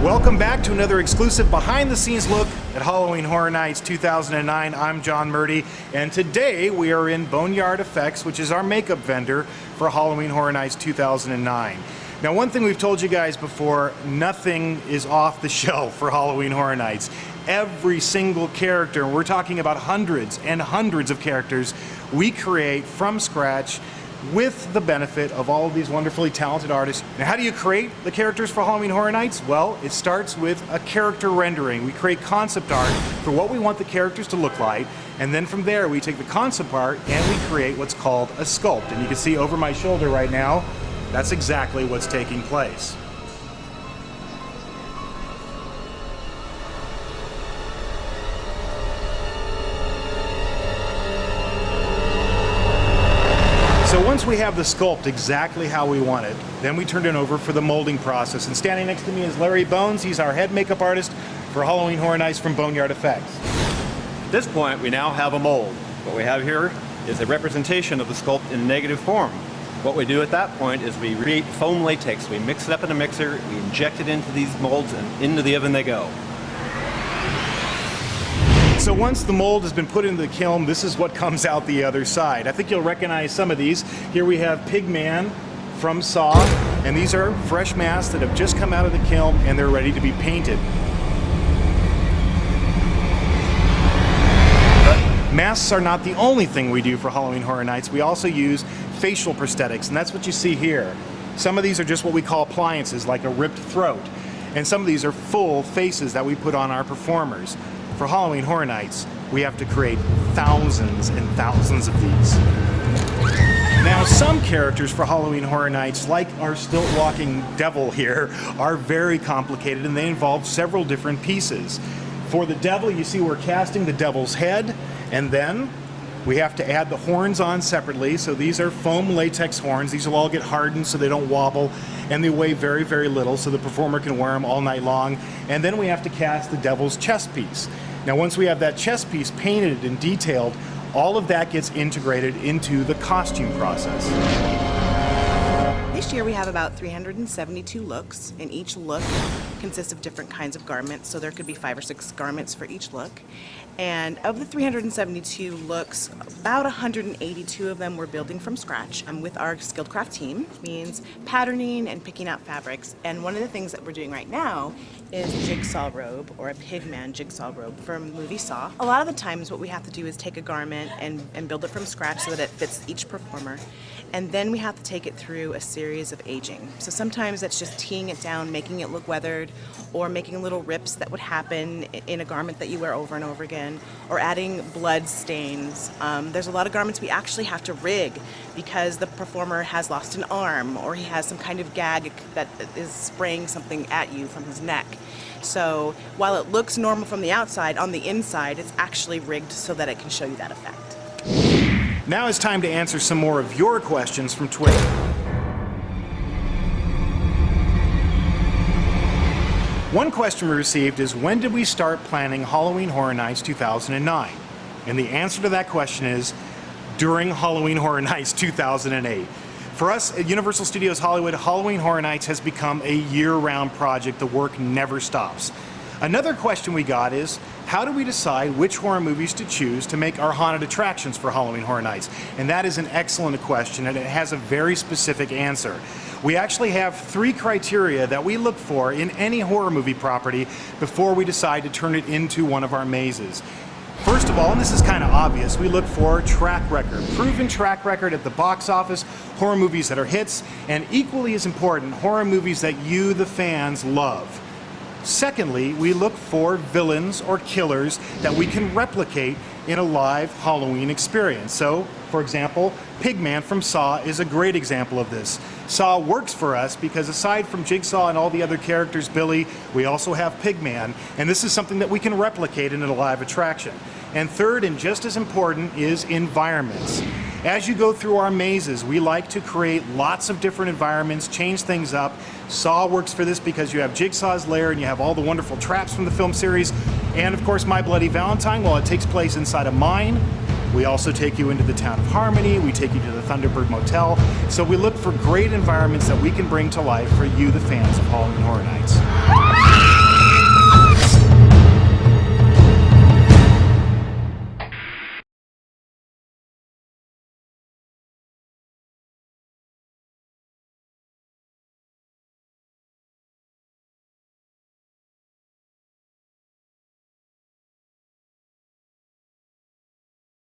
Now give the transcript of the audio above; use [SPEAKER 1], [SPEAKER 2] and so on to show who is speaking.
[SPEAKER 1] Welcome back to another exclusive behind-the-scenes look at Halloween Horror Nights 2009. I'm John Murdy, and today we are in Boneyard Effects, which is our makeup vendor for Halloween Horror Nights 2009. Now, one thing we've told you guys before, nothing is off the shelf for Halloween Horror Nights. Every single character, and we're talking about hundreds and hundreds of characters, we create from scratch with the benefit of all of these wonderfully talented artists. Now, how do you create the characters for Halloween Horror Nights? Well, it starts with a character rendering. We create concept art for what we want the characters to look like, and then from there we take the concept art and we create what's called a sculpt. And you can see over my shoulder right now, that's exactly what's taking place. So once we have the sculpt exactly how we want it, then we turn it over for the molding process. And standing next to me is Larry Bones. He's our head makeup artist for Halloween Horror Nights from Boneyard Effects.
[SPEAKER 2] At this point, we now have a mold. What we have here is a representation of the sculpt in negative form. What we do at that point is we create foam latex. We mix it up in a mixer, we inject it into these molds, and into the oven they go.
[SPEAKER 1] So once the mold has been put into the kiln, this is what comes out the other side. I think you'll recognize some of these. Here we have Pigman from Saw, and these are fresh masks that have just come out of the kiln and they're ready to be painted. But masks are not the only thing we do for Halloween Horror Nights. We also use facial prosthetics, and that's what you see here. Some of these are just what we call appliances, like a ripped throat. And some of these are full faces that we put on our performers. For Halloween Horror Nights, we have to create thousands and thousands of these. Now, some characters for Halloween Horror Nights, like our stilt-walking devil here, are very complicated and they involve several different pieces. For the devil, you see we're casting the devil's head, and then we have to add the horns on separately. So these are foam latex horns. These will all get hardened so they don't wobble, and they weigh very, very little so the performer can wear them all night long. And then we have to cast the devil's chest piece. Now, once we have that chest piece painted and detailed, all of that gets integrated into the costume process.
[SPEAKER 3] This year we have about 372 looks, and each look consists of different kinds of garments, so there could be 5 or 6 garments for each look. And of the 372 looks, about 182 of them we're building from scratch with our skilled craft team, which means patterning and picking out fabrics. And one of the things that we're doing right now is a jigsaw robe, or a Pigman jigsaw robe from the movie Saw. A lot of the times what we have to do is take a garment and build it from scratch so that it fits each performer. And then we have to take it through a series of aging. So sometimes that's just teeing it down, making it look weathered, or making little rips that would happen in a garment that you wear over and over again, or adding blood stains. There's a lot of garments we actually have to rig because the performer has lost an arm, or he has some kind of gag that is spraying something at you from his neck. So while it looks normal from the outside, on the inside it's actually rigged so that it can show you that effect.
[SPEAKER 1] Now it's time to answer some more of your questions from Twitter. One question we received is, when did we start planning Halloween Horror Nights 2009? And the answer to that question is, during Halloween Horror Nights 2008. For us at Universal Studios Hollywood, Halloween Horror Nights has become a year-round project. The work never stops. Another question we got is, how do we decide which horror movies to choose to make our haunted attractions for Halloween Horror Nights? And that is an excellent question, and it has a very specific answer. We actually have 3 criteria that we look for in any horror movie property before we decide to turn it into one of our mazes. First of all, and this is kind of obvious, we look for track record, proven track record at the box office, horror movies that are hits, and equally as important, horror movies that you, the fans, love. Secondly, we look for villains or killers that we can replicate in a live Halloween experience. So, for example, Pigman from Saw is a great example of this. Saw works for us because aside from Jigsaw and all the other characters, Billy, we also have Pigman, and this is something that we can replicate in a live attraction. And third, and just as important, is environments. As you go through our mazes, we like to create lots of different environments, change things up. Saw works for this because you have Jigsaw's lair and you have all the wonderful traps from the film series. And of course, My Bloody Valentine, while it takes place inside a mine, we also take you into the town of Harmony, we take you to the Thunderbird Motel. So we look for great environments that we can bring to life for you, the fans of Halloween Horror Nights.